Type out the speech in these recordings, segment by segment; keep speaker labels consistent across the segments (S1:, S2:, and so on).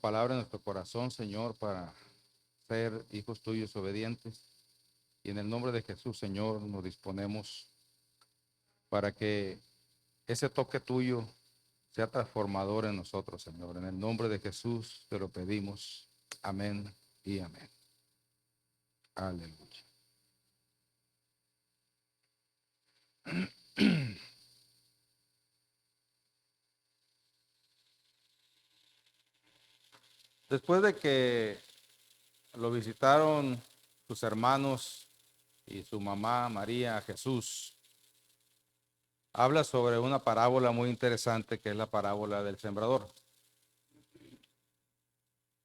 S1: palabra en nuestro corazón, Señor, para ser hijos tuyos obedientes. Y en el nombre de Jesús, Señor, nos disponemos para que ese toque tuyo sea transformador en nosotros, Señor. En el nombre de Jesús te lo pedimos. Amén y amén. Aleluya. Después de que lo visitaron sus hermanos y su mamá María a Jesús, habla sobre una parábola muy interesante que es la parábola del sembrador.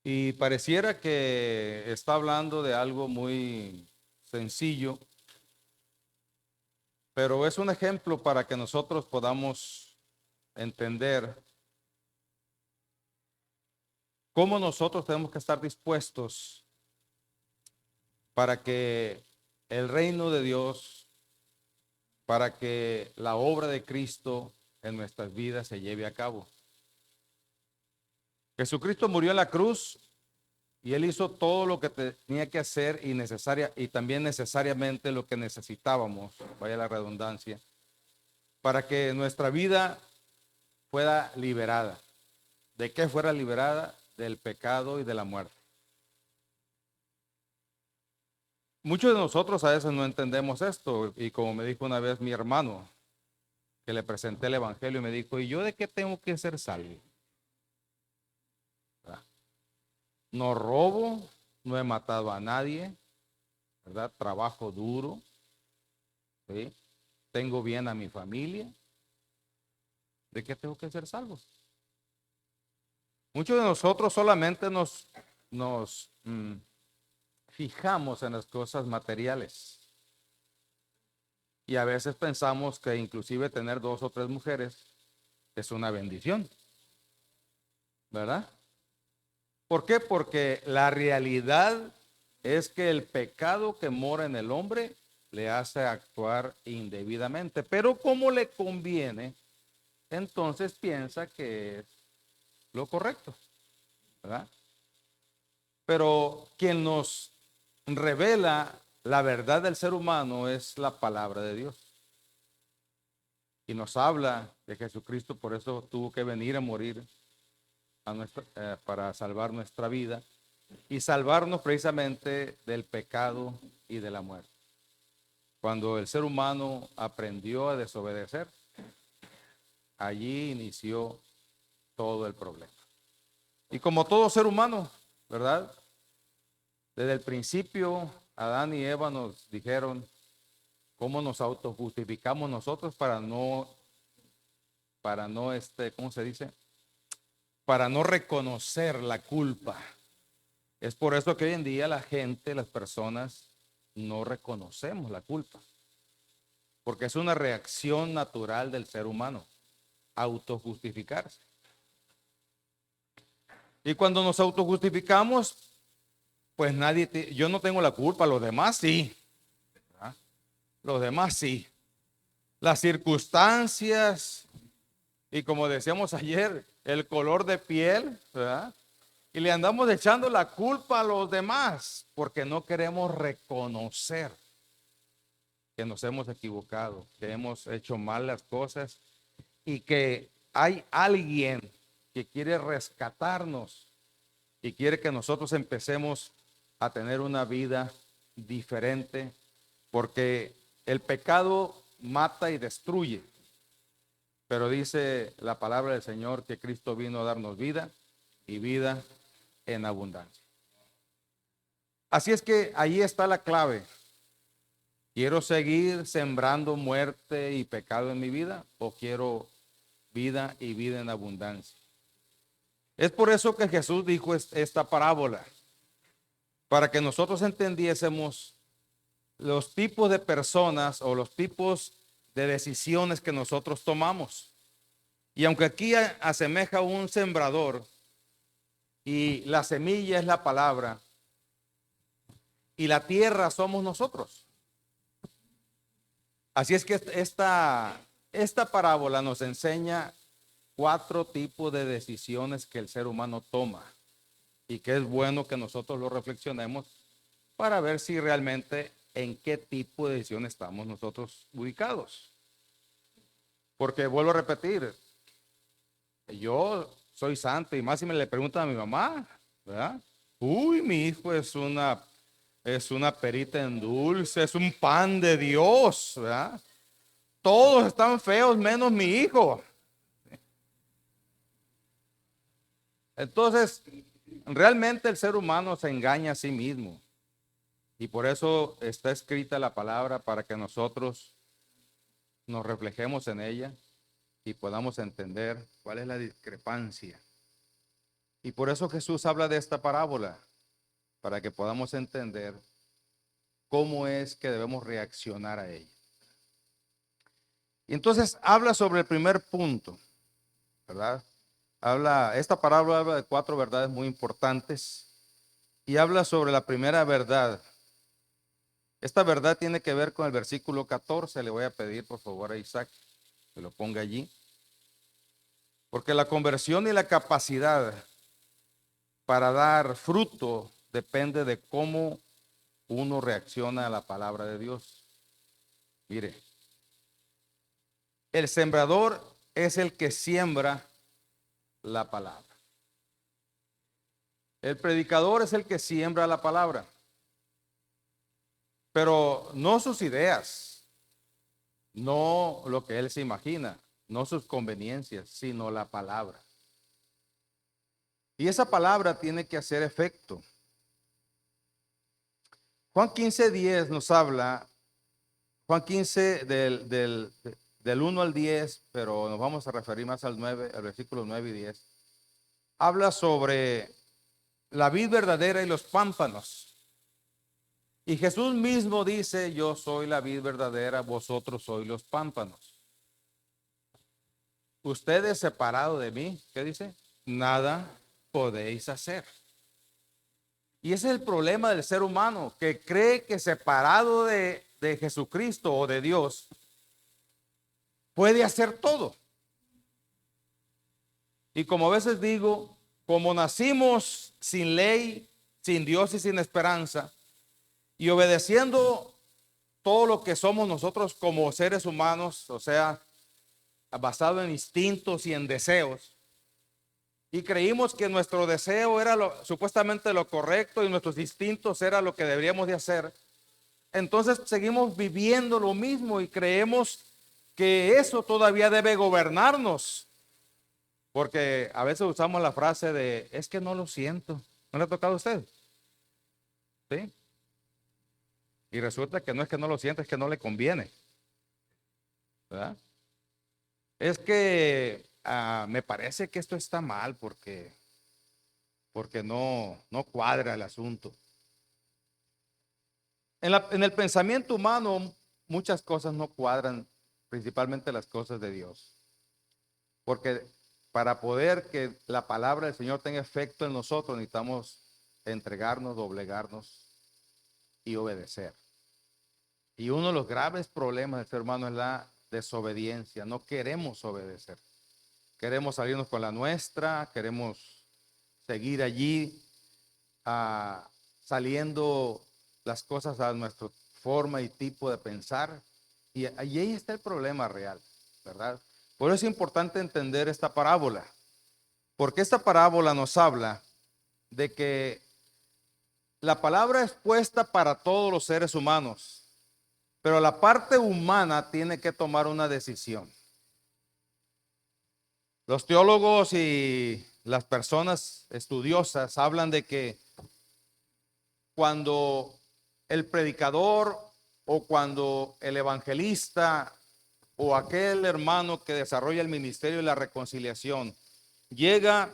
S1: Y pareciera que está hablando de algo muy sencillo, pero es un ejemplo para que nosotros podamos entender cómo nosotros tenemos que estar dispuestos para que el reino de Dios, para que la obra de Cristo en nuestras vidas se lleve a cabo. Jesucristo murió en la cruz y él hizo todo lo que tenía que hacer y también necesariamente lo que necesitábamos, vaya la redundancia, para que nuestra vida fuera liberada. ¿De qué fuera liberada? Del pecado y de la muerte. Muchos de nosotros a veces no entendemos esto, y como me dijo una vez mi hermano, que le presenté el evangelio, y me dijo, ¿y yo de qué tengo que ser salvo? ¿Verdad? No robo, no he matado a nadie, ¿verdad? Trabajo duro, ¿sí? Tengo bien a mi familia. ¿De qué tengo que ser salvo? Muchos de nosotros solamente nos fijamos en las cosas materiales. Y a veces pensamos que inclusive tener 2 o 3 mujeres es una bendición, ¿verdad? ¿Por qué? Porque la realidad es que el pecado que mora en el hombre le hace actuar indebidamente, pero como le conviene, entonces piensa que es lo correcto, ¿verdad? Pero quien nos revela la verdad del ser humano es la palabra de Dios. Y nos habla de Jesucristo, por eso tuvo que venir a morir para salvar nuestra vida y salvarnos precisamente del pecado y de la muerte. Cuando el ser humano aprendió a desobedecer, allí inició todo el problema. Y como todo ser humano, ¿verdad? Desde el principio, Adán y Eva nos dijeron cómo nos autojustificamos nosotros ¿cómo se dice? Para no reconocer la culpa. Es por eso que hoy en día la gente, las personas, no reconocemos la culpa. Porque es una reacción natural del ser humano, autojustificarse. Y cuando nos autojustificamos, pues yo no tengo la culpa, los demás sí. ¿Verdad? Los demás sí. Las circunstancias y como decíamos ayer, el color de piel, ¿verdad? Y le andamos echando la culpa a los demás porque no queremos reconocer que nos hemos equivocado, que hemos hecho mal las cosas y que hay alguien que quiere rescatarnos y quiere que nosotros empecemos a tener una vida diferente, porque el pecado mata y destruye, pero dice la palabra del Señor que Cristo vino a darnos vida y vida en abundancia. Así es que ahí está la clave. ¿Quiero seguir sembrando muerte y pecado en mi vida o quiero vida y vida en abundancia? Es por eso que Jesús dijo esta parábola, para que nosotros entendiésemos los tipos de personas o los tipos de decisiones que nosotros tomamos. Y aunque aquí asemeja un sembrador y la semilla es la palabra y la tierra somos nosotros. Así es que esta parábola nos enseña 4 tipos de decisiones que el ser humano toma. y que es bueno que nosotros lo reflexionemos para ver si realmente en qué tipo de decisión estamos nosotros ubicados. Porque vuelvo a repetir, yo soy santo y más si me le preguntan a mi mamá, ¿verdad? Uy, mi hijo es una perita en dulce, es un pan de Dios, ¿verdad? Todos están feos menos mi hijo. Entonces, realmente el ser humano se engaña a sí mismo. Y por eso está escrita la palabra para que nosotros nos reflejemos en ella y podamos entender cuál es la discrepancia. Y por eso Jesús habla de esta parábola, para que podamos entender cómo es que debemos reaccionar a ella. Y entonces habla sobre el primer punto, ¿verdad? Esta parábola habla de 4 verdades muy importantes y habla sobre la primera verdad. Esta verdad tiene que ver con el versículo 14. Le voy a pedir por favor a Isaac que lo ponga allí. Porque la conversión y la capacidad para dar fruto depende de cómo uno reacciona a la palabra de Dios. Mire, el sembrador es el que siembra la palabra. El predicador es el que siembra la palabra, pero no sus ideas, no lo que él se imagina, no sus conveniencias, sino la palabra. Y esa palabra tiene que hacer efecto. Juan 15:10 nos habla, Juan 15 del 1 al 10, pero nos vamos a referir más al 9, al versículo 9 y 10. Habla sobre la vid verdadera y los pámpanos. Y Jesús mismo dice, yo soy la vid verdadera, vosotros sois los pámpanos. Ustedes separados de mí, ¿qué dice? Nada podéis hacer. Y ese es el problema del ser humano, que cree que separado de Jesucristo o de Dios, puede hacer todo. Y como a veces digo, como nacimos sin ley, sin Dios y sin esperanza, y obedeciendo todo lo que somos nosotros como seres humanos, o sea, basado en instintos y en deseos, y creímos que nuestro deseo era supuestamente lo correcto y nuestros instintos era lo que deberíamos de hacer, entonces seguimos viviendo lo mismo y creemos que eso todavía debe gobernarnos, porque a veces usamos la frase de, es que no lo siento. ¿No le ha tocado a usted? ¿Sí? Y resulta que no es que no lo sienta, es que no le conviene, ¿verdad? Es que me parece que esto está mal porque no cuadra el asunto. En el pensamiento humano muchas cosas no cuadran, principalmente las cosas de Dios. Porque para poder que la palabra del Señor tenga efecto en nosotros necesitamos entregarnos, doblegarnos y obedecer. Y uno de los graves problemas del ser humano es la desobediencia. No queremos obedecer. Queremos salirnos con la nuestra, queremos seguir allí saliendo las cosas a nuestra forma y tipo de pensar. Y ahí está el problema real, ¿verdad? Por eso es importante entender esta parábola. Porque esta parábola nos habla de que la palabra es puesta para todos los seres humanos, pero la parte humana tiene que tomar una decisión. Los teólogos y las personas estudiosas hablan de que cuando el predicador o cuando el evangelista o aquel hermano que desarrolla el ministerio de la reconciliación llega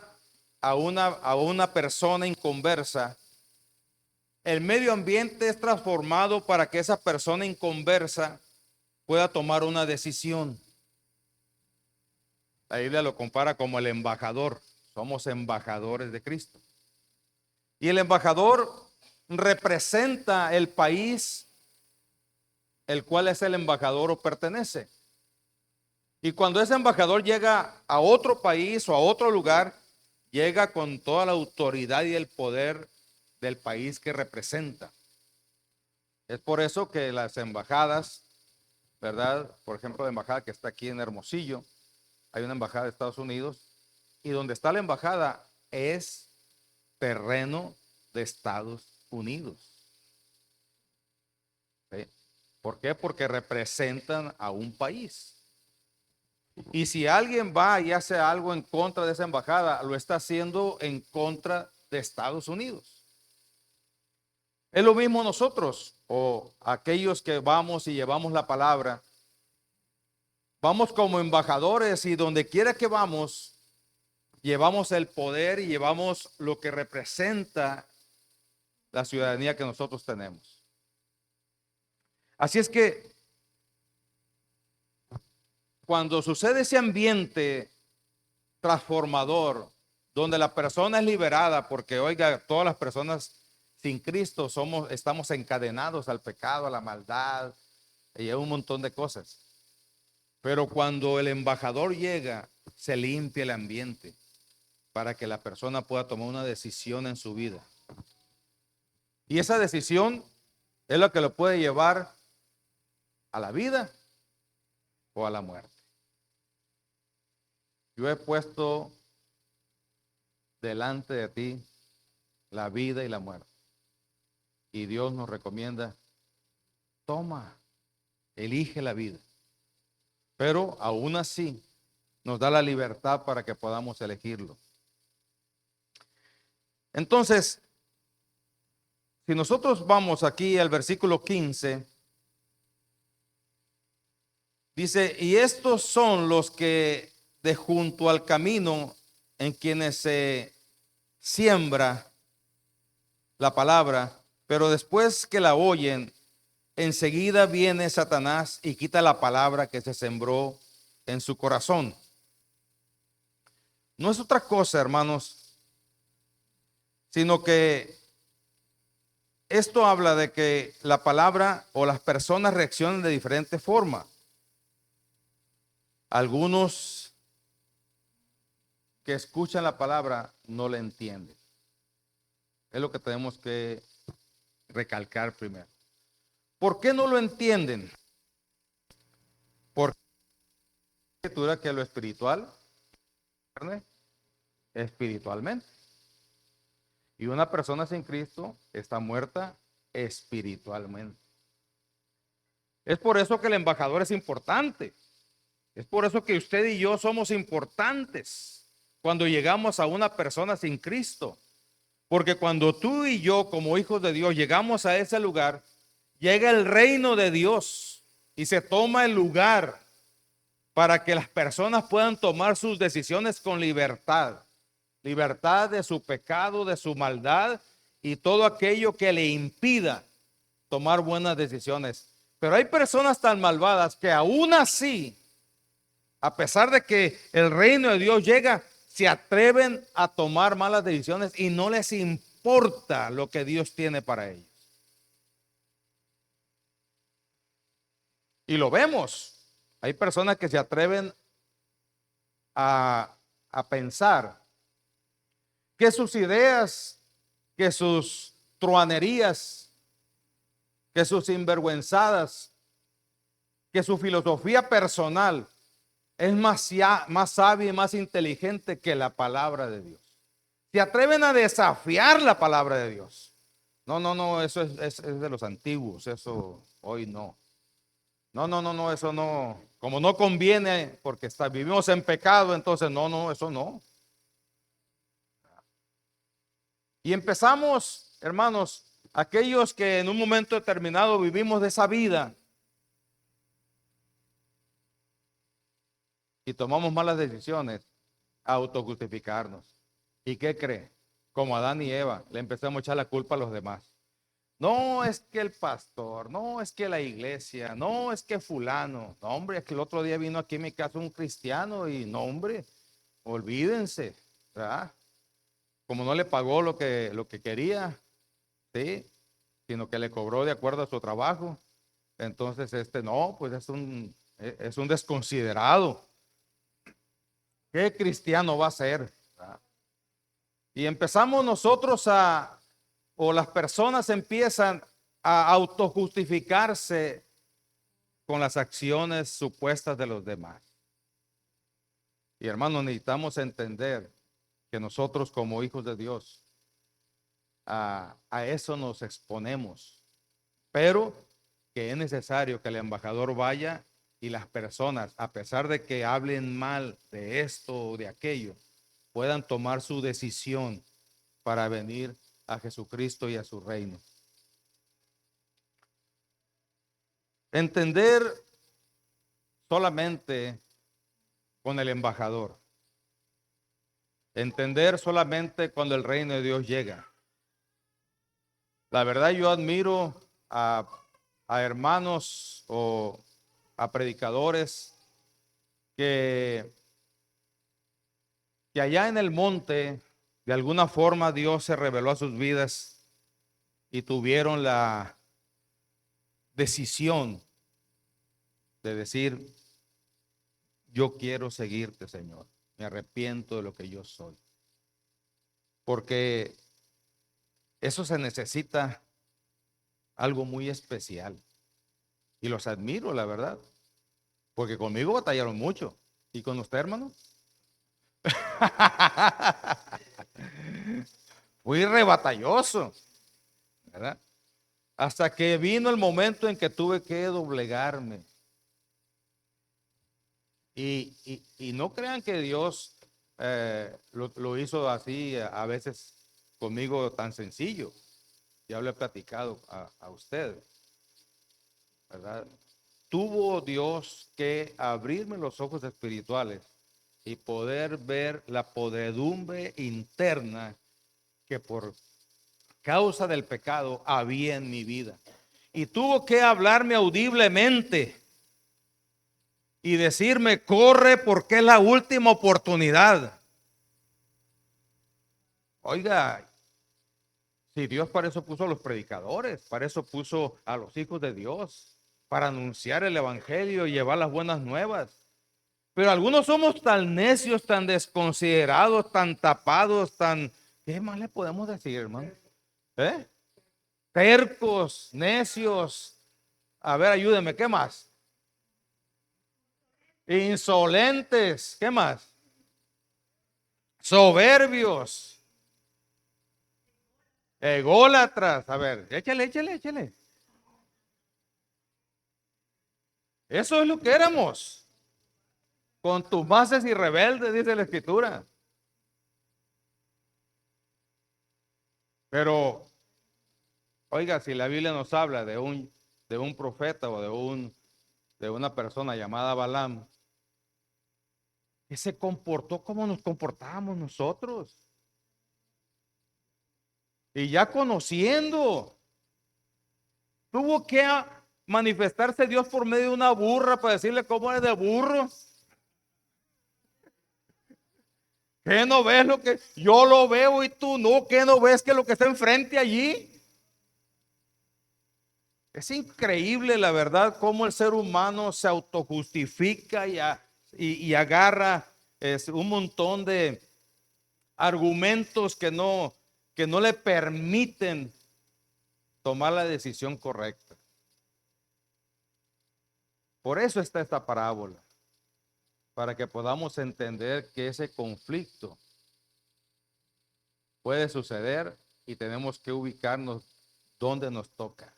S1: a una persona inconversa, el medio ambiente es transformado para que esa persona inconversa pueda tomar una decisión. La Biblia lo compara como el embajador. Somos embajadores de Cristo. Y el embajador representa el país el cual es el embajador o pertenece. Y cuando ese embajador llega a otro país o a otro lugar, llega con toda la autoridad y el poder del país que representa. Es por eso que las embajadas, ¿verdad? Por ejemplo, la embajada que está aquí en Hermosillo, hay una embajada de Estados Unidos, y donde está la embajada es terreno de Estados Unidos. ¿Sí? ¿Por qué? Porque representan a un país. Y si alguien va y hace algo en contra de esa embajada, lo está haciendo en contra de Estados Unidos. Es lo mismo nosotros, o aquellos que vamos y llevamos la palabra. Vamos como embajadores y donde quiera que vamos, llevamos el poder y llevamos lo que representa la ciudadanía que nosotros tenemos. Así es que cuando sucede ese ambiente transformador, donde la persona es liberada, porque oiga, todas las personas sin Cristo estamos encadenados al pecado, a la maldad y a un montón de cosas. Pero cuando el embajador llega, se limpia el ambiente para que la persona pueda tomar una decisión en su vida. Y esa decisión es lo que lo puede llevar a la vida o a la muerte. Yo he puesto delante de ti la vida y la muerte. Y Dios nos recomienda, toma, elige la vida. Pero aún así nos da la libertad para que podamos elegirlo. Entonces, si nosotros vamos aquí al versículo 15, dice, y estos son los que de junto al camino en quienes se siembra la palabra, pero después que la oyen, enseguida viene Satanás y quita la palabra que se sembró en su corazón. No es otra cosa, hermanos, sino que esto habla de que la palabra o las personas reaccionan de diferente forma. Algunos que escuchan la palabra no la entienden. Es lo que tenemos que recalcar primero. ¿Por qué no lo entienden? Porque la escritura que lo espiritual, espiritualmente. Y una persona sin Cristo está muerta espiritualmente. Es por eso que el embajador es importante. Es por eso que usted y yo somos importantes cuando llegamos a una persona sin Cristo. Porque cuando tú y yo, como hijos de Dios, llegamos a ese lugar, llega el reino de Dios y se toma el lugar para que las personas puedan tomar sus decisiones con libertad. Libertad de su pecado, de su maldad y todo aquello que le impida tomar buenas decisiones. Pero hay personas tan malvadas que aún así, a pesar de que el reino de Dios llega, se atreven a tomar malas decisiones y no les importa lo que Dios tiene para ellos. Y lo vemos. Hay personas que se atreven a pensar que sus ideas, que sus truanerías, que sus sinvergüenzadas, que su filosofía personal es más sabia y más inteligente que la palabra de Dios. Se atreven a desafiar la palabra de Dios. No, eso es de los antiguos, eso hoy no. No, eso no. Como no conviene porque vivimos en pecado, entonces no, eso no. Y empezamos, hermanos, aquellos que en un momento determinado vivimos de esa vida y tomamos malas decisiones, a autojustificarnos. ¿Y qué cree? Como Adán y Eva, le empezamos a echar la culpa a los demás. No es que el pastor, no es que la iglesia, no es que fulano. No, hombre, es que el otro día vino aquí en mi casa un cristiano y no, hombre, olvídense, ¿verdad? Como no le pagó lo que quería, ¿sí? Sino que le cobró de acuerdo a su trabajo. Entonces, no, pues es un desconsiderado. ¿Qué cristiano va a ser? ¿Verdad? Y empezamos nosotros o las personas empiezan a autojustificarse con las acciones supuestas de los demás. Y hermanos, necesitamos entender que nosotros como hijos de Dios, a eso nos exponemos. Pero que es necesario que el embajador vaya y las personas, a pesar de que hablen mal de esto o de aquello, puedan tomar su decisión para venir a Jesucristo y a su reino. Entender solamente con el embajador. Entender solamente cuando el reino de Dios llega. La verdad, yo admiro a hermanos o a predicadores que allá en el monte, de alguna forma Dios se reveló a sus vidas y tuvieron la decisión de decir: yo quiero seguirte, Señor. Me arrepiento de lo que yo soy. Porque eso se necesita algo muy especial. Y los admiro, la verdad. Porque conmigo batallaron mucho. ¿Y con usted, hermano? Fui rebatalloso, ¿verdad? Hasta que vino el momento en que tuve que doblegarme. Y no crean que Dios lo hizo así a veces conmigo tan sencillo. Ya lo he platicado a usted, ¿verdad? Tuvo Dios que abrirme los ojos espirituales y poder ver la podredumbre interna que por causa del pecado había en mi vida. Y tuvo que hablarme audiblemente y decirme: corre, porque es la última oportunidad. Oiga, si Dios para eso puso a los predicadores, para eso puso a los hijos de Dios, para anunciar el evangelio y llevar las buenas nuevas. Pero algunos somos tan necios, tan desconsiderados, tan tapados, ¿qué más le podemos decir, hermano? Tercos, necios. A ver, ayúdeme, ¿qué más? Insolentes, ¿qué más? Soberbios, ególatras. A ver, échale. Eso es lo que éramos. Contumaces y rebeldes, dice la Escritura. Pero, oiga, si la Biblia nos habla de un profeta o de una persona llamada Balaam, que se comportó como nos comportábamos nosotros. Y ya conociendo, tuvo que manifestarse Dios por medio de una burra para decirle cómo es de burro. ¿Qué no ves lo que yo lo veo y tú no? ¿Qué no ves que lo que está enfrente allí? Es increíble, la verdad, cómo el ser humano se autojustifica y agarra un montón de argumentos que no le permiten tomar la decisión correcta. Por eso está esta parábola, para que podamos entender que ese conflicto puede suceder y tenemos que ubicarnos donde nos toca.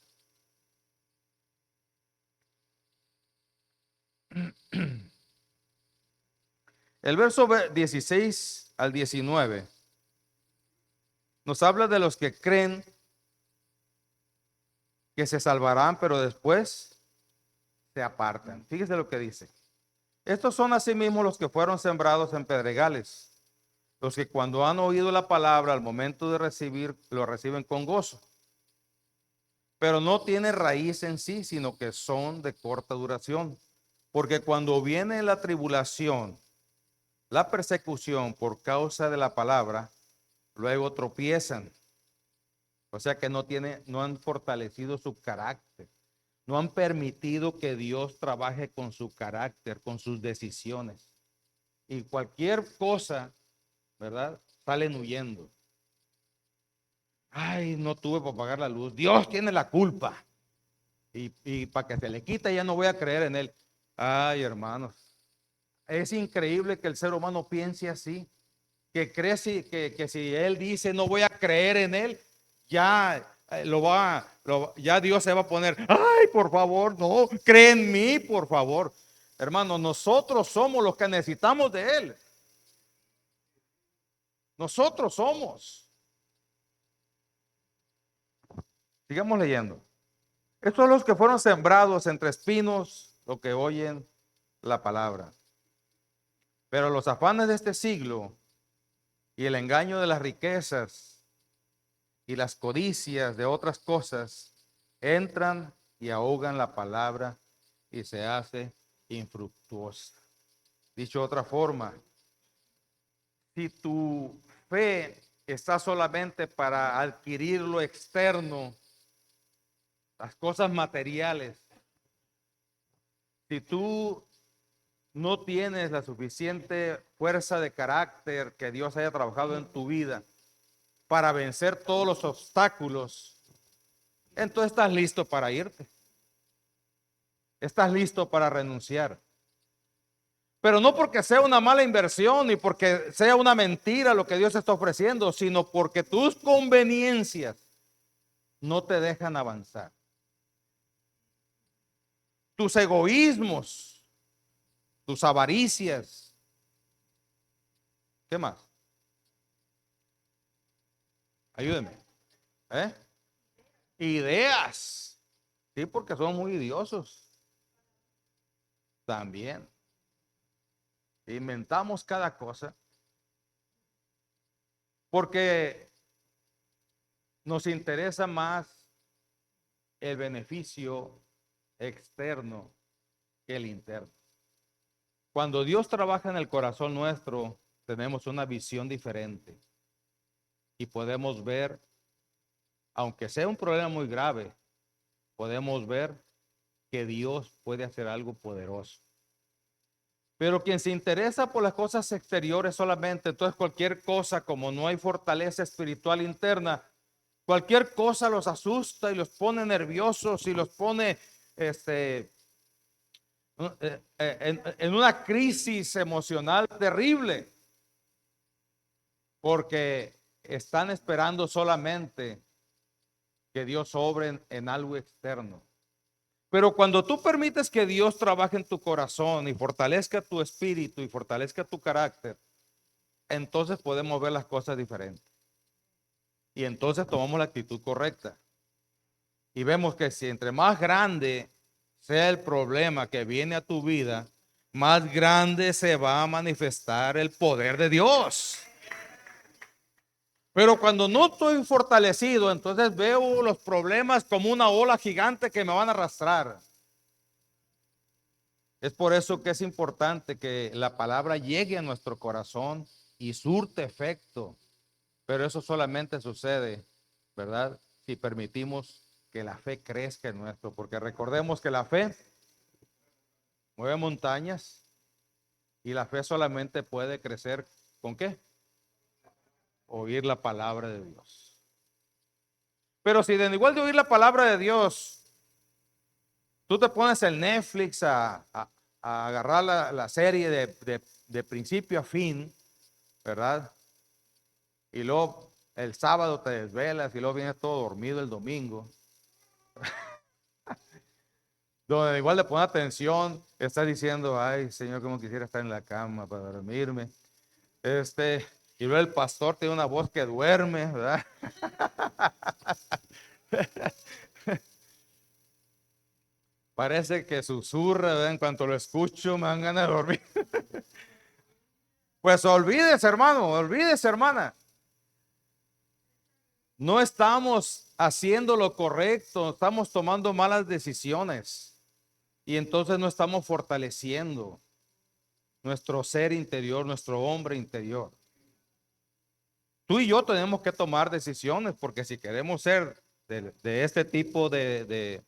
S1: El verso 16 al 19 nos habla de los que creen que se salvarán, pero después se apartan. Fíjese lo que dice. Estos son asimismo los que fueron sembrados en pedregales, los que cuando han oído la palabra al momento de recibir, lo reciben con gozo, pero no tiene raíz en sí, sino que son de corta duración. Porque cuando viene la tribulación, la persecución por causa de la palabra, luego tropiezan. O sea que no han fortalecido su carácter. No han permitido que Dios trabaje con su carácter, con sus decisiones. Y cualquier cosa, ¿verdad? Salen huyendo. Ay, no tuve para pagar la luz. Dios tiene la culpa. Y para que se le quite ya no voy a creer en Él. Ay, hermanos. Es increíble que el ser humano piense así. Que cree que si Él dice no voy a creer en Él, ya ya Dios se va a poner. Ay, por favor, no, cree en mí, por favor. Hermano, nosotros somos los que necesitamos de Él. Nosotros somos. Sigamos leyendo. Estos son los que fueron sembrados entre espinos, los que oyen la palabra. Pero los afanes de este siglo y el engaño de las riquezas y las codicias de otras cosas entran y ahogan la palabra y se hace infructuosa. Dicho de otra forma, si tu fe está solamente para adquirir lo externo, las cosas materiales, si tú no tienes la suficiente fuerza de carácter que Dios haya trabajado en tu vida para vencer todos los obstáculos, entonces estás listo para irte. Estás listo para renunciar. Pero no porque sea una mala inversión ni porque sea una mentira lo que Dios está ofreciendo, sino porque tus conveniencias no te dejan avanzar. Tus egoísmos, tus avaricias. ¿Qué más? Ayúdenme. ¿Eh? Ideas. Sí, porque son muy idiosos. También. Inventamos cada cosa. Porque nos interesa más el beneficio externo que el interno. Cuando Dios trabaja en el corazón nuestro, tenemos una visión diferente y podemos ver, aunque sea un problema muy grave, podemos ver que Dios puede hacer algo poderoso. Pero quien se interesa por las cosas exteriores solamente, entonces cualquier cosa, como no hay fortaleza espiritual interna, cualquier cosa los asusta y los pone nerviosos y los pone en una crisis emocional terrible, porque están esperando solamente que Dios obre en algo externo. Pero cuando tú permites que Dios trabaje en tu corazón y fortalezca tu espíritu y fortalezca tu carácter, entonces podemos ver las cosas diferentes. Y entonces tomamos la actitud correcta. Y vemos que si entre más grande sea el problema que viene a tu vida, más grande se va a manifestar el poder de Dios. Pero cuando no estoy fortalecido, entonces veo los problemas como una ola gigante que me van a arrastrar. Es por eso que es importante que la palabra llegue a nuestro corazón y surte efecto. Pero eso solamente sucede, ¿verdad? Si permitimos que la fe crezca en nuestro. Porque recordemos que la fe mueve montañas y la fe solamente puede crecer ¿con qué? Oír la palabra de Dios. Pero si de igual de oír la palabra de Dios, tú te pones el Netflix a agarrar la serie de principio a fin, ¿verdad? Y luego el sábado te desvelas y luego vienes todo dormido el domingo. Donde igual le pones atención, estás diciendo, ay Señor, como quisiera estar en la cama para dormirme. Y luego el pastor tiene una voz que duerme, ¿verdad? Parece que susurra, ¿verdad? En cuanto lo escucho, me dan ganas de dormir. Pues olvídese, hermano, olvídese, hermana. No estamos haciendo lo correcto, estamos tomando malas decisiones y entonces no estamos fortaleciendo nuestro ser interior, nuestro hombre interior. Tú y yo tenemos que tomar decisiones porque si queremos ser de este tipo de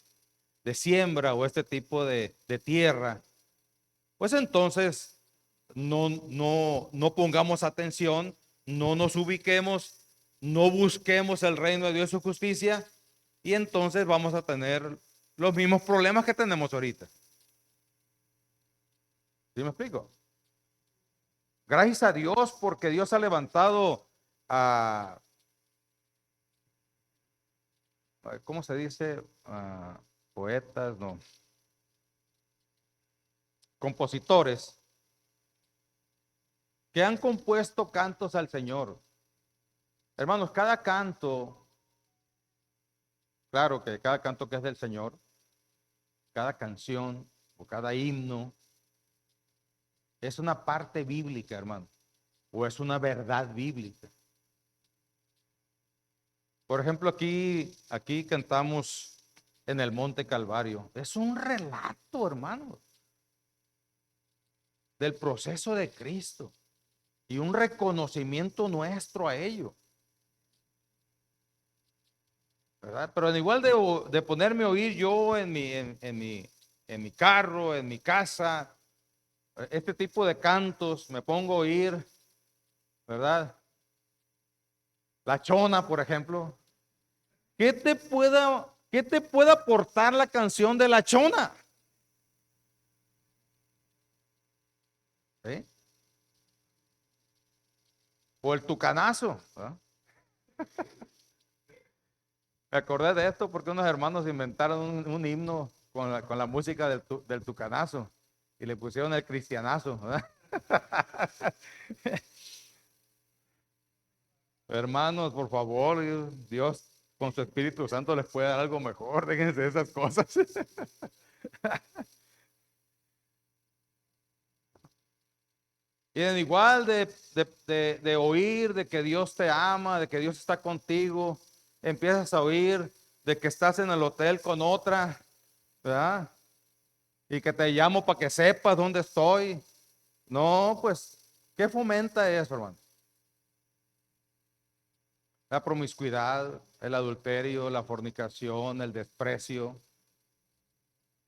S1: siembra o este tipo de tierra, pues entonces no pongamos atención, no nos ubiquemos no busquemos el reino de Dios y su justicia, y entonces vamos a tener los mismos problemas que tenemos ahorita. ¿Sí me explico? Gracias a Dios porque Dios ha levantado a, ¿cómo se dice? Poetas, no, compositores que han compuesto cantos al Señor. Hermanos, cada canto, claro que cada canto que es del Señor, cada canción o cada himno es una parte bíblica, hermano, o es una verdad bíblica. Por ejemplo, aquí cantamos en el Monte Calvario. Es un relato, hermano, del proceso de Cristo y un reconocimiento nuestro a ello, ¿verdad? Pero en igual de ponerme a oír yo en mi carro, en mi casa, este tipo de cantos, me pongo a oír, ¿verdad? La Chona, por ejemplo. ¿Qué te puede aportar la canción de La Chona? ¿Sí? O el Tucanazo, ¿verdad? Me acordé de esto porque unos hermanos inventaron un himno con la música del Tucanazo y le pusieron el cristianazo, ¿verdad? Hermanos, por favor, Dios con su Espíritu Santo les puede dar algo mejor, déjense de esas cosas. Y en igual de oír de que Dios te ama, de que Dios está contigo, empiezas a oír de que estás en el hotel con otra, ¿verdad? Y que te llamo para que sepas dónde estoy. No, pues, ¿qué fomenta eso, hermano? La promiscuidad, el adulterio, la fornicación, el desprecio.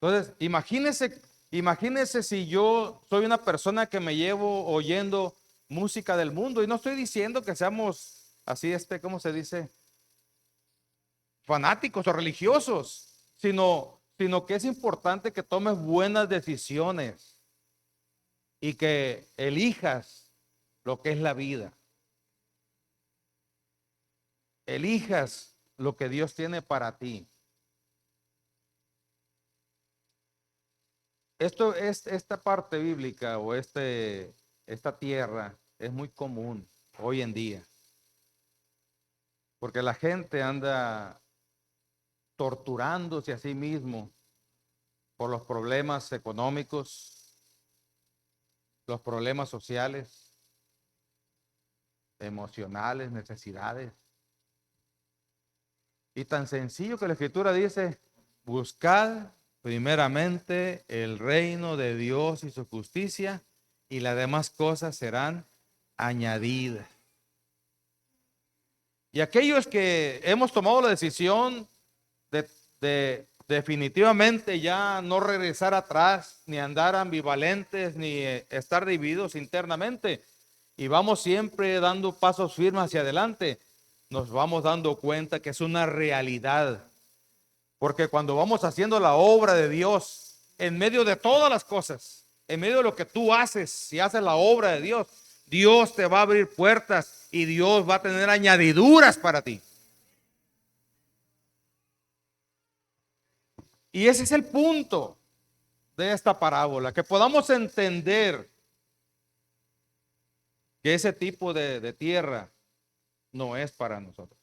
S1: Entonces, imagínese si yo soy una persona que me llevo oyendo música del mundo, y no estoy diciendo que seamos así, ¿cómo se dice? Fanáticos o religiosos, sino que es importante que tomes buenas decisiones y que elijas lo que es la vida. Elijas lo que Dios tiene para ti. Esta parte bíblica o esta tierra es muy común hoy en día, porque la gente anda torturándose a sí mismo por los problemas económicos, los problemas sociales, emocionales, necesidades. Y tan sencillo que la Escritura dice, buscad primeramente el reino de Dios y su justicia, y las demás cosas serán añadidas. Y aquellos que hemos tomado la decisión de definitivamente ya no regresar atrás, ni andar ambivalentes, ni estar divididos internamente, y vamos siempre dando pasos firmes hacia adelante, nos vamos dando cuenta que es una realidad. Porque cuando vamos haciendo la obra de Dios, en medio de todas las cosas, en medio de lo que tú haces, si haces la obra de Dios, Dios te va a abrir puertas y Dios va a tener añadiduras para ti. Y ese es el punto de esta parábola, que podamos entender que ese tipo de tierra no es para nosotros.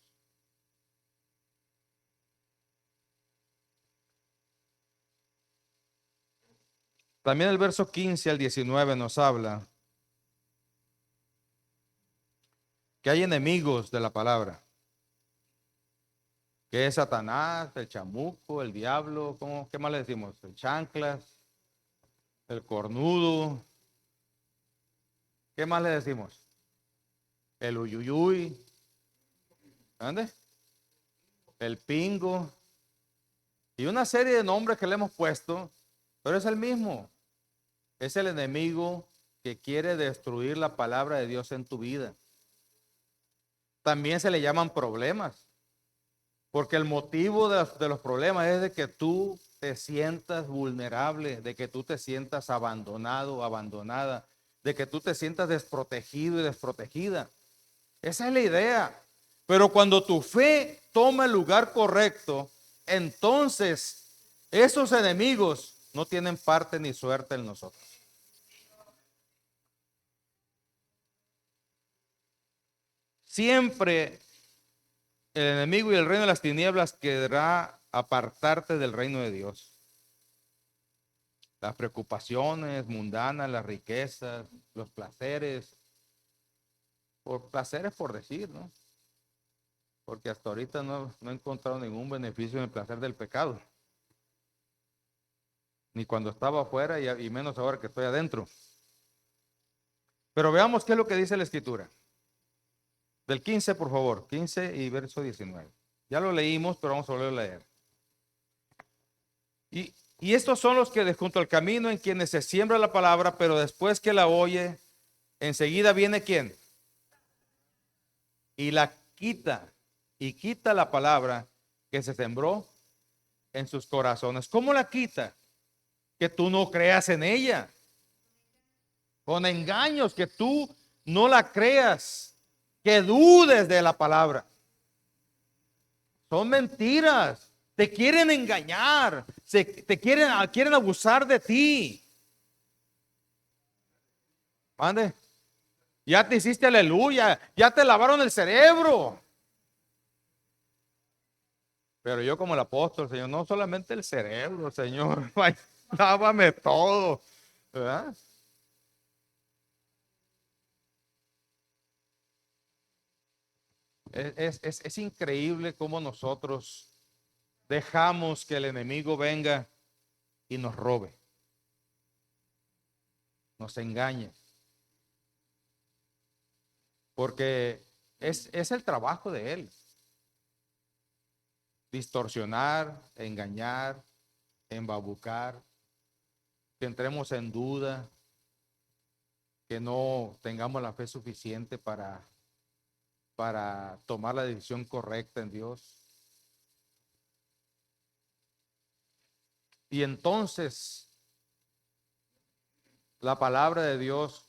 S1: También el verso 15 al 19 nos habla que hay enemigos de la palabra, que es Satanás, el chamuco, el diablo, ¿qué más le decimos? El chanclas, el cornudo, ¿qué más le decimos? El uyuyuy, ¿dónde? El pingo, y una serie de nombres que le hemos puesto, pero es el mismo. Es el enemigo que quiere destruir la palabra de Dios en tu vida. también se le llaman problemas. Porque el motivo de los problemas es de que tú te sientas vulnerable, de que tú te sientas abandonado, abandonada, de que tú te sientas desprotegido y desprotegida. Esa es la idea. Pero cuando tu fe toma el lugar correcto, entonces esos enemigos no tienen parte ni suerte en nosotros. Siempre el enemigo y el reino de las tinieblas querrá apartarte del reino de Dios. Las preocupaciones mundanas, las riquezas, los placeres, por placeres por decir, ¿no? Porque hasta ahorita no he encontrado ningún beneficio en el placer del pecado. Ni cuando estaba afuera y menos ahora que estoy adentro. Pero veamos qué es lo que dice la Escritura. Del 15, por favor, 15 y verso 19. Ya lo leímos, pero vamos a volver a leer. Y estos son los que de junto al camino en quienes se siembra la palabra, pero después que la oye, enseguida viene ¿quién? Y la quita, y quita la palabra que se sembró en sus corazones. ¿Cómo la quita? Que tú no creas en ella. Con engaños, que tú no la creas, que dudes de la palabra. Son mentiras. Te quieren engañar, quieren abusar de ti. Mande. Ya te hiciste aleluya, ya te lavaron el cerebro. Pero yo como el apóstol, Señor, no solamente el cerebro, Señor, lávame todo, ¿verdad? Es increíble cómo nosotros dejamos que el enemigo venga y nos robe, nos engañe. Porque es el trabajo de él. Distorsionar, engañar, embabucar, que entremos en duda, que no tengamos la fe suficiente para tomar la decisión correcta en Dios. Y entonces la palabra de Dios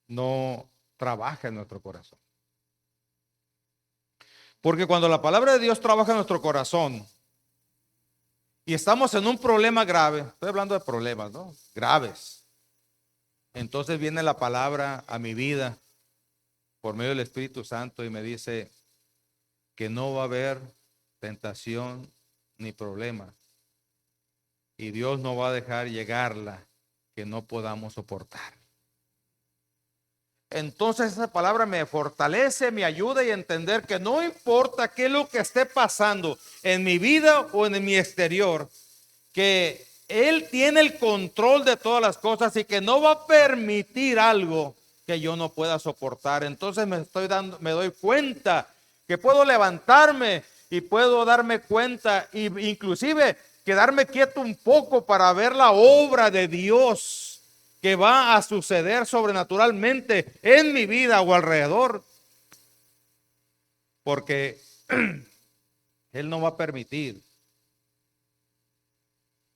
S1: no trabaja en nuestro corazón. Porque cuando la palabra de Dios trabaja en nuestro corazón y estamos en un problema grave, estoy hablando de problemas, ¿no? Graves. Entonces viene la palabra a mi vida por medio del Espíritu Santo y me dice que no va a haber tentación ni problema. Y Dios no va a dejar llegarla que no podamos soportar. Entonces esa palabra me fortalece, me ayuda y entender que no importa qué es lo que esté pasando en mi vida o en mi exterior, que Él tiene el control de todas las cosas y que no va a permitir algo que yo no pueda soportar. Entonces me doy cuenta que puedo levantarme y puedo darme cuenta e inclusive quedarme quieto un poco para ver la obra de Dios que va a suceder sobrenaturalmente en mi vida o alrededor, porque Él no va a permitir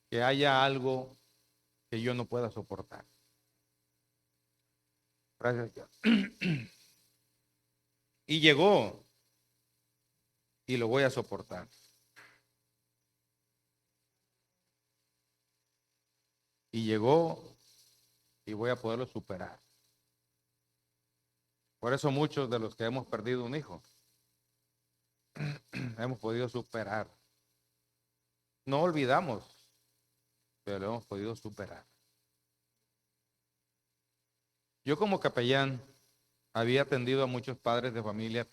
S1: que haya algo que yo no pueda soportar. Gracias, Dios. Y llegó y lo voy a soportar. Y llegó y voy a poderlo superar. Por eso muchos de los que hemos perdido un hijo hemos podido superar. No olvidamos, pero lo hemos podido superar. Yo como capellán había atendido a muchos padres de familia,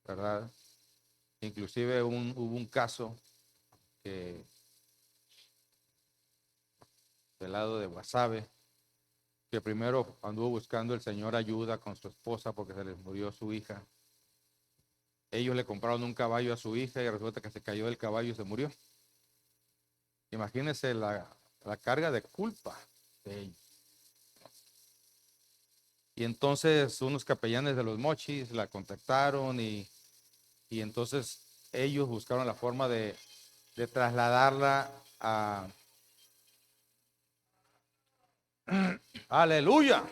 S1: ¿verdad? Inclusive hubo un caso que del lado de Guasave, que primero anduvo buscando el Señor ayuda con su esposa porque se les murió su hija. Ellos le compraron un caballo a su hija y resulta que se cayó del caballo y se murió. Imagínense la carga de culpa de ellos. Y entonces unos capellanes de los Mochis la contactaron y entonces ellos buscaron la forma de trasladarla a... Aleluya.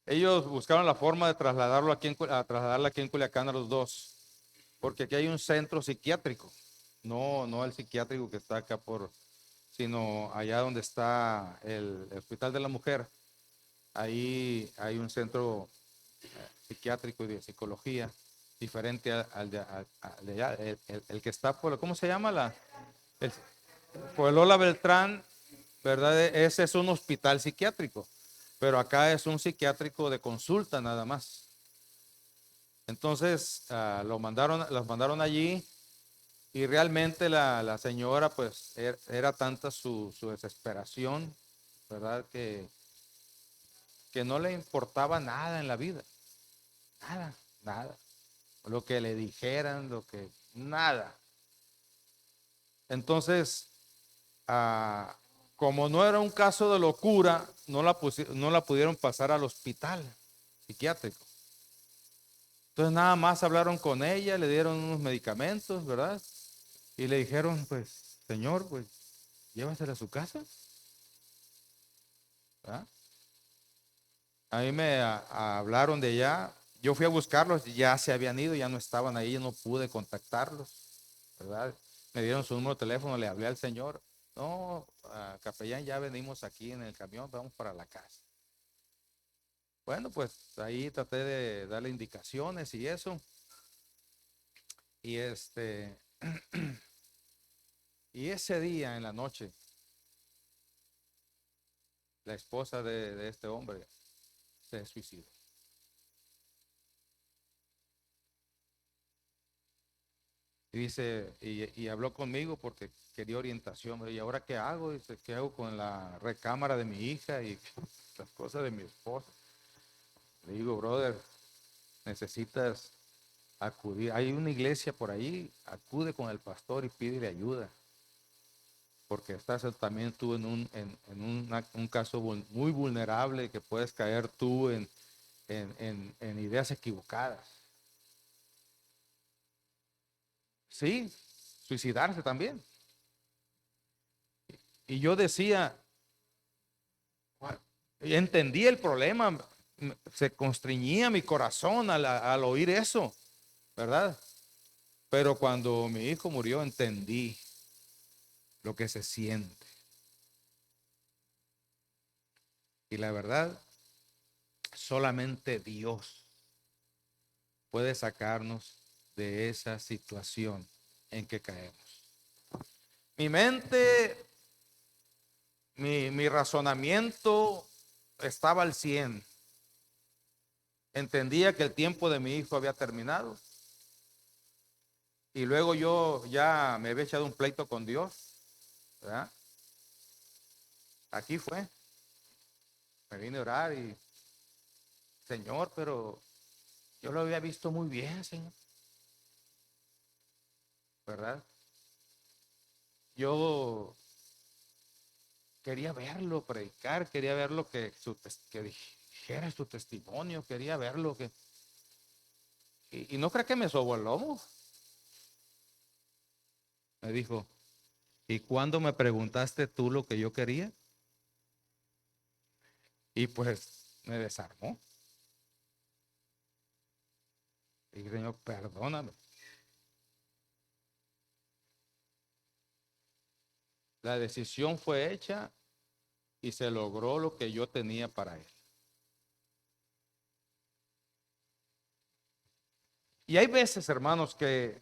S1: Ellos buscaron la forma de trasladarlo aquí a trasladarla aquí en Culiacán a los dos, porque aquí hay un centro psiquiátrico, no el psiquiátrico que está acá sino allá donde está el Hospital de la Mujer. Ahí hay un centro psiquiátrico y de psicología diferente al de allá, el que está por, ¿cómo se llama? El, por el Lola Beltrán, ¿verdad? Ese es un hospital psiquiátrico, pero acá es un psiquiátrico de consulta nada más. Entonces los mandaron allí y realmente la señora pues era tanta su desesperación, ¿verdad? Que no le importaba nada en la vida, nada, nada. Lo que le dijeran, nada. Entonces, como no era un caso de locura, no la pudieron pasar al hospital psiquiátrico. Entonces nada más hablaron con ella, le dieron unos medicamentos, ¿verdad? Y le dijeron, pues, señor, pues, llévasela a su casa, ¿verdad? A mí hablaron de allá, yo fui a buscarlos, ya se habían ido, ya no estaban ahí, yo no pude contactarlos, ¿verdad? Me dieron su número de teléfono, le hablé al señor, no, capellán, ya venimos aquí en el camión, vamos para la casa. Bueno, pues ahí traté de darle indicaciones y eso, y y ese día en la noche, la esposa de este hombre se suicidó. Y dice, y habló conmigo porque quería orientación. ¿Y ahora qué hago? Dice, ¿qué hago con la recámara de mi hija y las cosas de mi esposa? Le digo, brother, necesitas acudir. Hay una iglesia por ahí, acude con el pastor y pídele ayuda. Porque estás también tú un caso muy vulnerable que puedes caer tú en ideas equivocadas. Sí, suicidarse también. Y yo decía, entendí el problema, se constriñía mi corazón al oír eso, ¿verdad? Pero cuando mi hijo murió entendí lo que se siente. Y la verdad, solamente Dios puede sacarnos de esa situación en que caemos. Mi mente, mi razonamiento estaba al 100. Entendía que el tiempo de mi hijo había terminado. Y luego yo ya me había echado un pleito con Dios, ¿verdad? Aquí fue, me vine a orar y, Señor, pero yo lo había visto muy bien, Señor, ¿verdad? Yo quería verlo predicar, quería ver lo que dijera su testimonio, quería verlo y no creo que me sobó el lomo. Me dijo, ¿y cuándo me preguntaste tú lo que yo quería? Y pues me desarmó. Y Señor, perdóname. La decisión fue hecha y se logró lo que yo tenía para él. Y hay veces, hermanos, que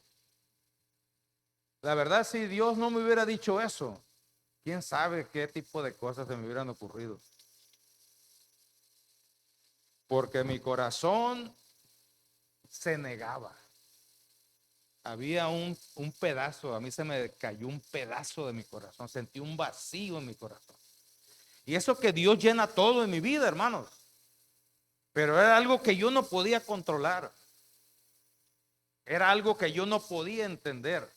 S1: la verdad, si Dios no me hubiera dicho eso, quién sabe qué tipo de cosas se me hubieran ocurrido. Porque mi corazón se negaba. Había un pedazo, a mí se me cayó un pedazo de mi corazón, sentí un vacío en mi corazón. Y eso que Dios llena todo en mi vida, hermanos. Pero era algo que yo no podía controlar. Era algo que yo no podía entender.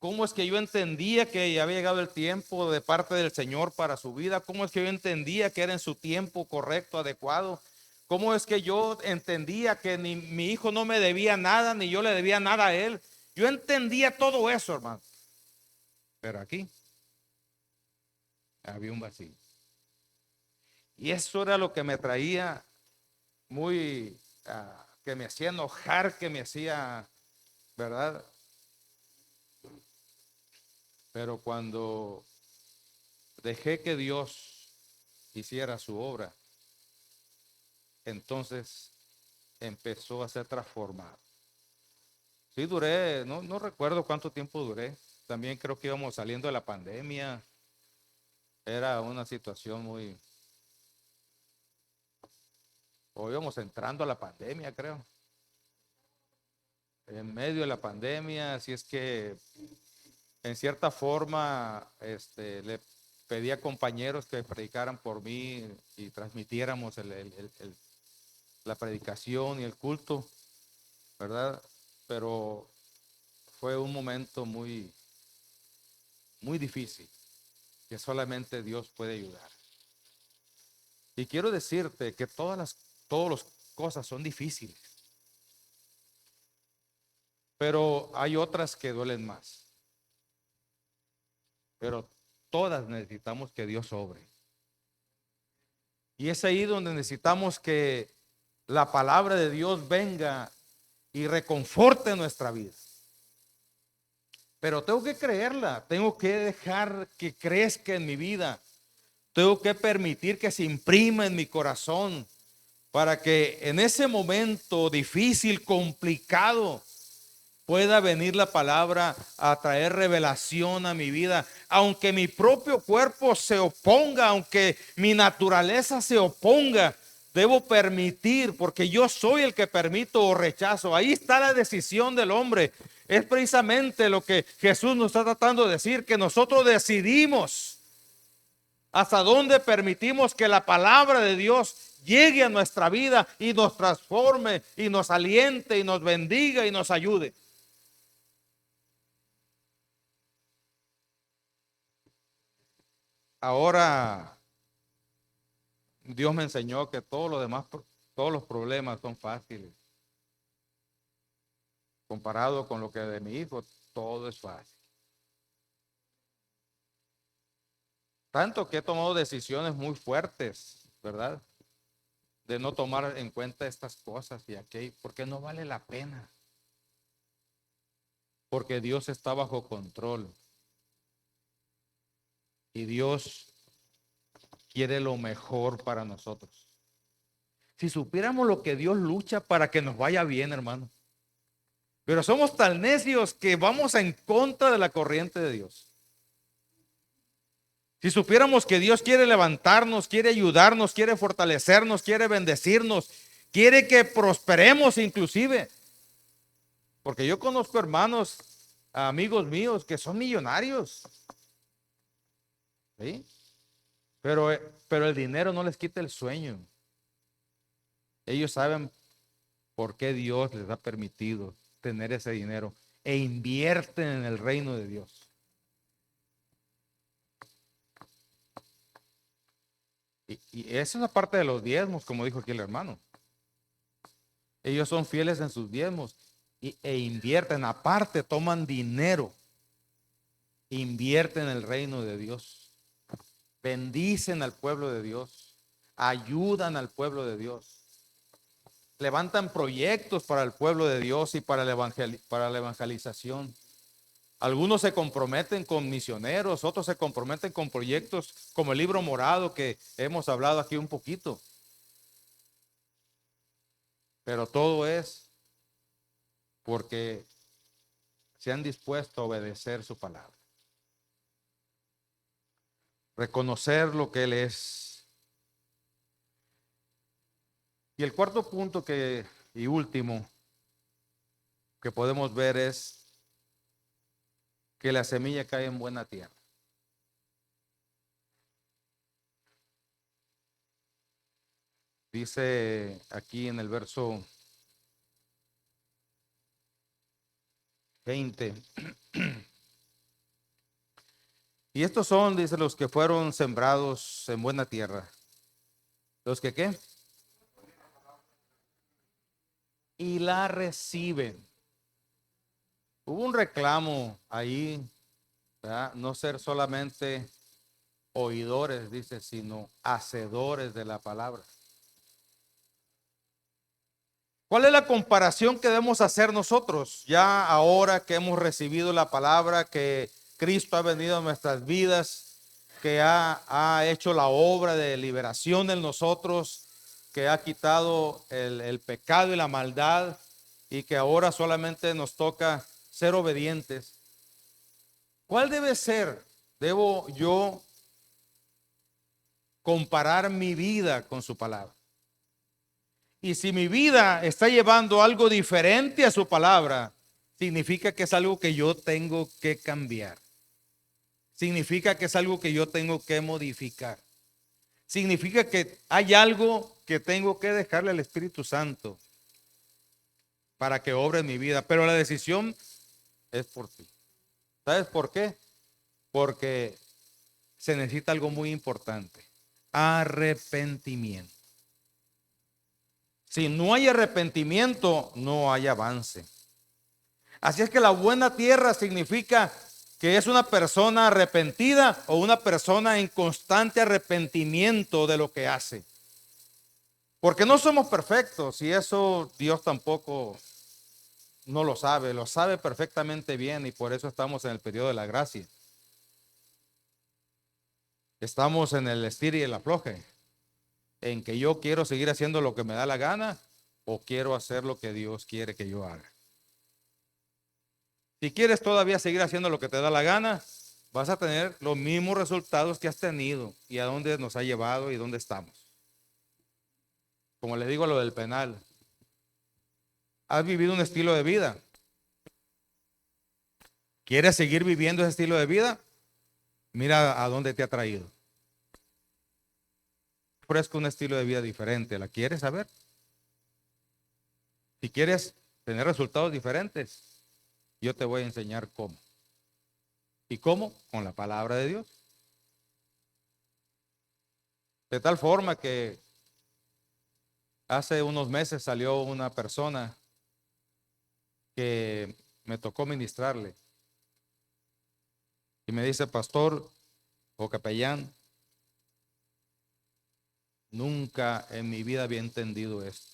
S1: cómo es que yo entendía que ya había llegado el tiempo de parte del Señor para su vida, cómo es que yo entendía que era en su tiempo correcto, adecuado, cómo es que yo entendía que ni mi hijo no me debía nada, ni yo le debía nada a él. Yo entendía todo eso, hermano. Pero aquí había un vacío. Y eso era lo que me traía muy, que me hacía enojar, que me hacía, ¿verdad? Pero cuando dejé que Dios hiciera su obra, entonces empezó a ser transformado. Sí, duré, no recuerdo cuánto tiempo duré. También creo que íbamos saliendo de la pandemia. Era una situación muy, o íbamos entrando a la pandemia, creo. En medio de la pandemia, así es que en cierta forma le pedí a compañeros que predicaran por mí y transmitiéramos la predicación y el culto, ¿verdad? Pero fue un momento muy, muy difícil, que solamente Dios puede ayudar. Y quiero decirte que todas las cosas son difíciles, pero hay otras que duelen más. Pero todas necesitamos que Dios obre. Y es ahí donde necesitamos que la palabra de Dios venga y reconforte nuestra vida. Pero tengo que creerla, tengo que dejar que crezca en mi vida. Tengo que permitir que se imprima en mi corazón para que en ese momento difícil, complicado, pueda venir la palabra a traer revelación a mi vida. Aunque mi propio cuerpo se oponga, aunque mi naturaleza se oponga, debo permitir, porque yo soy el que permito o rechazo. Ahí está la decisión del hombre. Es precisamente lo que Jesús nos está tratando de decir, que nosotros decidimos hasta dónde permitimos que la palabra de Dios llegue a nuestra vida y nos transforme y nos aliente y nos bendiga y nos ayude. Ahora Dios me enseñó que todo lo demás, todos los problemas son fáciles. Comparado con lo que de mi hijo, todo es fácil. Tanto que he tomado decisiones muy fuertes, ¿verdad? De no tomar en cuenta estas cosas y aquello, porque no vale la pena. Porque Dios está bajo control. Y Dios quiere lo mejor para nosotros. Si supiéramos lo que Dios lucha para que nos vaya bien, hermano. Pero somos tan necios que vamos en contra de la corriente de Dios. Si supiéramos que Dios quiere levantarnos, quiere ayudarnos, quiere fortalecernos, quiere bendecirnos, quiere que prosperemos inclusive. Porque yo conozco hermanos, amigos míos que son millonarios. ¿Sí? Pero el dinero no les quita el sueño. Ellos saben por qué Dios les ha permitido tener ese dinero e invierten en el reino de Dios. Y esa es la parte de los diezmos, como dijo aquí el hermano. Ellos son fieles en sus diezmos e invierten, aparte toman dinero, invierten en el reino de Dios, bendicen al pueblo de Dios, ayudan al pueblo de Dios, levantan proyectos para el pueblo de Dios y para la evangelización. Algunos se comprometen con misioneros, otros se comprometen con proyectos como el Libro Morado que hemos hablado aquí un poquito. Pero todo es porque se han dispuesto a obedecer su palabra. Reconocer lo que Él es. Y el cuarto punto y último que podemos ver es que la semilla cae en buena tierra. Dice aquí en el verso 20, Y estos son, dice, los que fueron sembrados en buena tierra. ¿Los que qué? Y la reciben. Hubo un reclamo ahí, ¿verdad? No ser solamente oidores, dice, sino hacedores de la palabra. ¿Cuál es la comparación que debemos hacer nosotros? Ya ahora que hemos recibido la palabra, que Cristo ha venido a nuestras vidas, que ha hecho la obra de liberación en nosotros, que ha quitado el pecado y la maldad, y que ahora solamente nos toca ser obedientes. ¿Cuál debe ser? ¿Debo yo comparar mi vida con su palabra? Y si mi vida está llevando algo diferente a su palabra, significa que es algo que yo tengo que cambiar. Significa que es algo que yo tengo que modificar. Significa que hay algo que tengo que dejarle al Espíritu Santo para que obre en mi vida. Pero la decisión es por ti. ¿Sabes por qué? Porque se necesita algo muy importante. Arrepentimiento. Si no hay arrepentimiento, no hay avance. Así es que la buena tierra significa que es una persona arrepentida o una persona en constante arrepentimiento de lo que hace. Porque no somos perfectos y eso Dios tampoco no lo sabe perfectamente bien y por eso estamos en el periodo de la gracia. Estamos en el estir y el afloje, en que yo quiero seguir haciendo lo que me da la gana o quiero hacer lo que Dios quiere que yo haga. Si quieres todavía seguir haciendo lo que te da la gana, vas a tener los mismos resultados que has tenido y a dónde nos ha llevado y dónde estamos. Como les digo lo del penal, has vivido un estilo de vida. ¿Quieres seguir viviendo ese estilo de vida? Mira a dónde te ha traído. Ofrezco un estilo de vida diferente. ¿La quieres saber? Si quieres tener resultados diferentes, yo te voy a enseñar cómo. ¿Y cómo? Con la palabra de Dios. De tal forma que hace unos meses salió una persona que me tocó ministrarle y me dice, pastor o capellán, nunca en mi vida había entendido esto.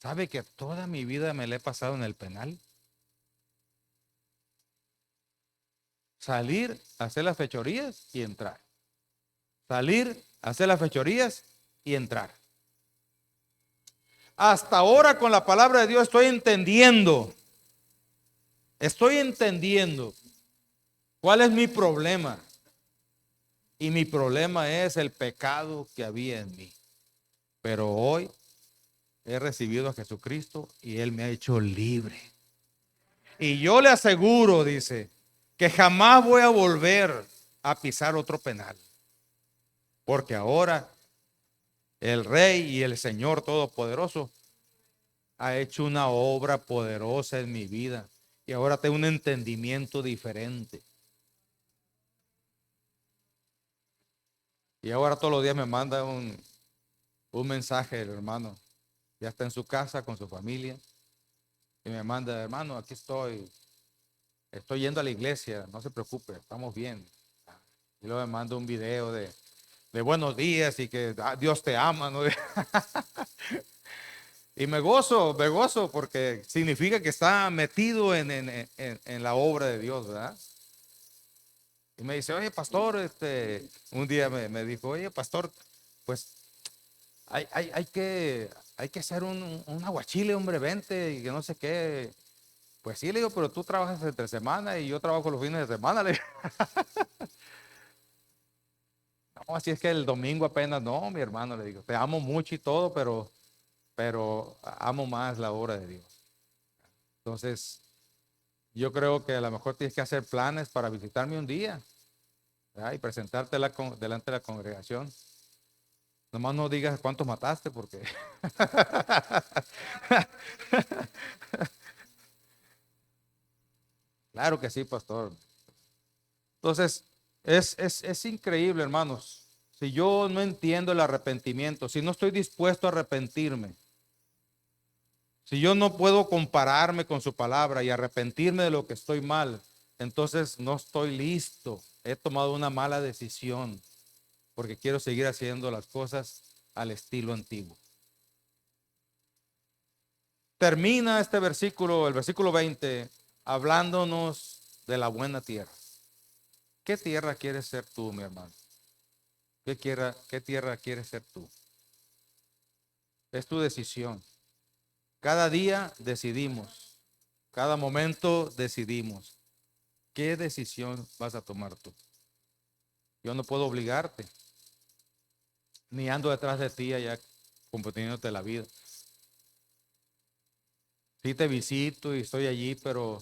S1: ¿Sabe que toda mi vida me la he pasado en el penal? Salir, hacer las fechorías y entrar. Salir, hacer las fechorías y entrar. Hasta ahora con la palabra de Dios estoy entendiendo cuál es mi problema. Y mi problema es el pecado que había en mí. Pero hoy he recibido a Jesucristo y Él me ha hecho libre. Y yo le aseguro, dice, que jamás voy a volver a pisar otro penal. Porque ahora el Rey y el Señor Todopoderoso ha hecho una obra poderosa en mi vida. Y ahora tengo un entendimiento diferente. Y ahora todos los días me manda un mensaje el hermano. Ya está en su casa con su familia. Y me manda, hermano, aquí estoy. Estoy yendo a la iglesia, no se preocupe, estamos bien. Y luego me manda un video de buenos días y que Dios te ama, ¿no? Y me gozo porque significa que está metido en la obra de Dios, ¿verdad? Y me dice, oye, pastor, un día me dijo, oye, pastor, pues hay que hacer un aguachile, hombre, vente, y que no sé qué. Pues sí, le digo, pero tú trabajas entre semana y yo trabajo los fines de semana, le digo. No, así es que el domingo apenas, no, mi hermano, le digo, te amo mucho y todo, pero amo más la obra de Dios. Entonces, yo creo que a lo mejor tienes que hacer planes para visitarme un día, ¿verdad? Y presentarte delante de la congregación. Nomás no digas cuántos mataste, porque claro que sí, pastor. Entonces, es increíble, hermanos. Si yo no entiendo el arrepentimiento, si no estoy dispuesto a arrepentirme, si yo no puedo compararme con su palabra y arrepentirme de lo que estoy mal, entonces no estoy listo. He tomado una mala decisión porque quiero seguir haciendo las cosas al estilo antiguo. Termina este versículo, el versículo 20, hablándonos de la buena tierra. ¿Qué tierra quieres ser tú, mi hermano? ¿Qué tierra quieres ser tú? Es tu decisión. Cada día decidimos. Cada momento decidimos. ¿Qué decisión vas a tomar tú? Yo no puedo obligarte. Ni ando detrás de ti allá componiéndote la vida. Sí te visito y estoy allí, pero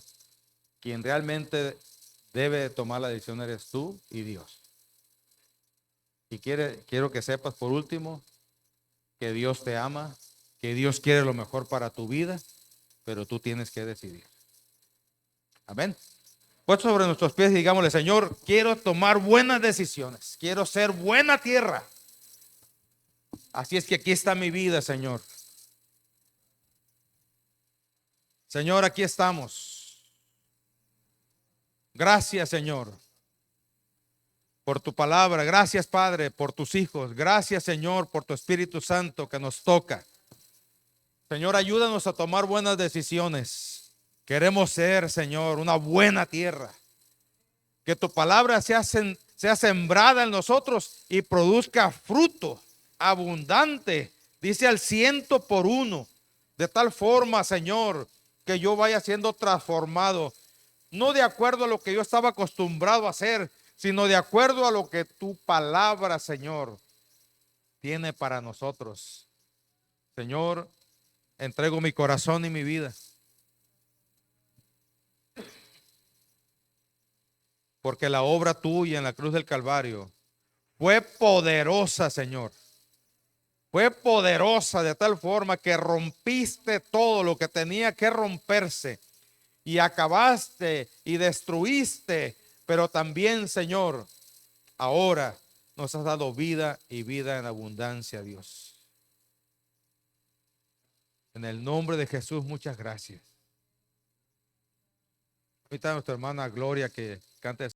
S1: quien realmente debe tomar la decisión eres tú y Dios. Y quiero que sepas por último que Dios te ama, que Dios quiere lo mejor para tu vida, pero tú tienes que decidir. Amén. Pues sobre nuestros pies y digámosle, Señor, quiero tomar buenas decisiones, quiero ser buena tierra. Así es que aquí está mi vida, Señor. Señor, aquí estamos. Gracias, Señor, por tu palabra. Gracias, Padre, por tus hijos. Gracias, Señor, por tu Espíritu Santo que nos toca. Señor, ayúdanos a tomar buenas decisiones. Queremos ser, Señor, una buena tierra. Que tu palabra sea sembrada en nosotros y produzca fruto abundante. Dice al 100 por 1. De tal forma, Señor, que yo vaya siendo transformado. No de acuerdo a lo que yo estaba acostumbrado a hacer, sino de acuerdo a lo que tu palabra, Señor, tiene para nosotros. Señor, entrego mi corazón y mi vida. Porque la obra tuya en la cruz del Calvario fue poderosa, Señor. Fue poderosa de tal forma que rompiste todo lo que tenía que romperse y acabaste y destruiste. Pero también, Señor, ahora nos has dado vida y vida en abundancia, Dios. En el nombre de Jesús, muchas gracias. Ahorita nuestra hermana Gloria que canta.